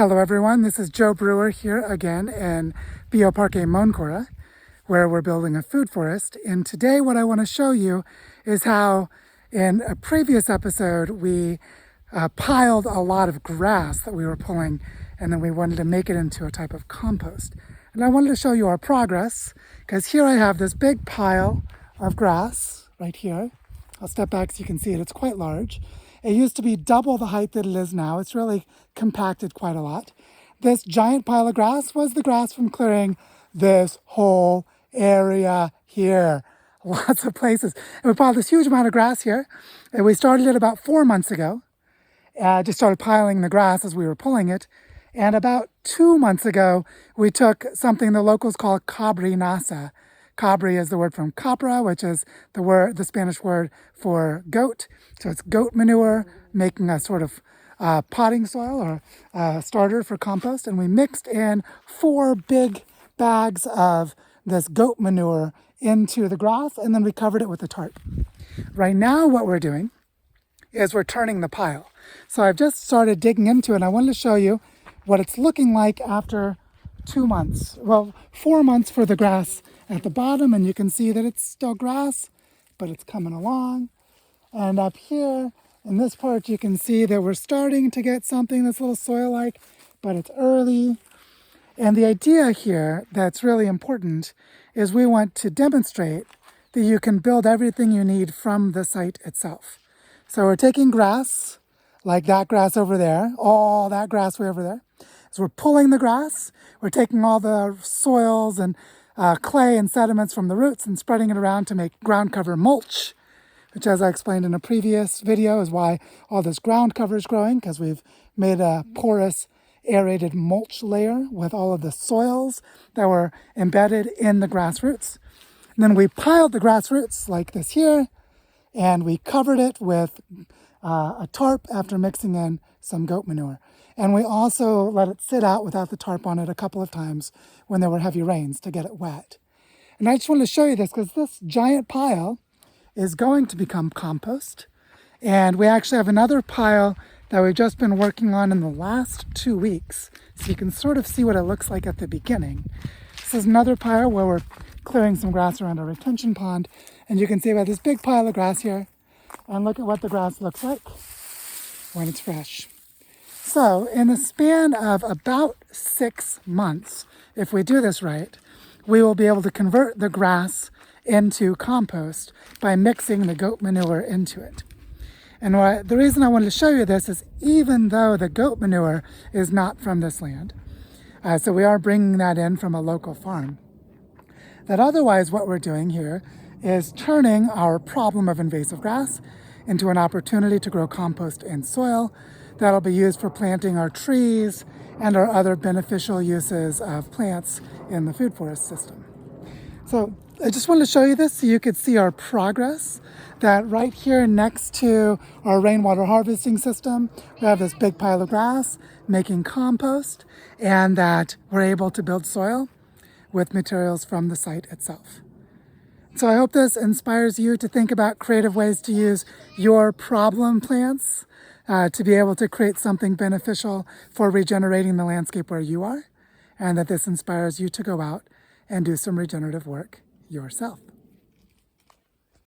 Hello everyone, this is Joe Brewer here again in Bioparque Moncora, where we're building a food forest. And today what I want to show you is how in a previous episode we piled a lot of grass that we were pulling, and then we wanted to make it into a type of compost. And I wanted to show you our progress, because here I have this big pile of grass right here. I'll step back so you can see it. It's quite large. It used to be double the height that it is now. It's really compacted quite a lot. This giant pile of grass was the grass from clearing this whole area here. Lots of places. And we piled this huge amount of grass here. And we started it about 4 months ago. Just started piling the grass as we were pulling it. And about 2 months ago, we took something the locals call cabrinasa. Cabri is the word from capra, which is the Spanish word for goat. So it's goat manure, making a sort of potting soil or starter for compost. And we mixed in 4 big bags of this goat manure into the grass, and then we covered it with a tarp. Right now, what we're doing is we're turning the pile. So I've just started digging into it, and I wanted to show you what it's looking like after 2 months. Well, 4 months for the grass at the bottom, and you can see that it's still grass, but it's coming along. And up here in this part, you can see that we're starting to get something that's a little soil-like, but it's early. And the idea here that's really important is we want to demonstrate that you can build everything you need from the site itself. So we're taking grass, like that grass over there, all that grass way over there. So we're pulling the grass, we're taking all the soils and clay and sediments from the roots and spreading it around to make ground cover mulch, which, as I explained in a previous video, is why all this ground cover is growing, because we've made a porous aerated mulch layer with all of the soils that were embedded in the grass roots. And then we piled the grass roots like this here, and we covered it with a tarp after mixing in some goat manure. And we also let it sit out without the tarp on it a couple of times when there were heavy rains to get it wet. And I just wanted to show you this because this giant pile is going to become compost. And we actually have another pile that we've just been working on in the last 2 weeks. So you can sort of see what it looks like at the beginning. This is another pile where we're clearing some grass around a retention pond. And you can see about this big pile of grass here. And look at what the grass looks like when it's fresh. So in the span of about 6 months, if we do this right, we will be able to convert the grass into compost by mixing the goat manure into it. And the reason I wanted to show you this is even though the goat manure is not from this land, so we are bringing that in from a local farm, that otherwise what we're doing here is turning our problem of invasive grass into an opportunity to grow compost in soil that'll be used for planting our trees and our other beneficial uses of plants in the food forest system. So I just wanted to show you this so you could see our progress, that right here next to our rainwater harvesting system, we have this big pile of grass making compost, and that we're able to build soil with materials from the site itself. So I hope this inspires you to think about creative ways to use your problem plants to be able to create something beneficial for regenerating the landscape where you are, and that this inspires you to go out and do some regenerative work yourself.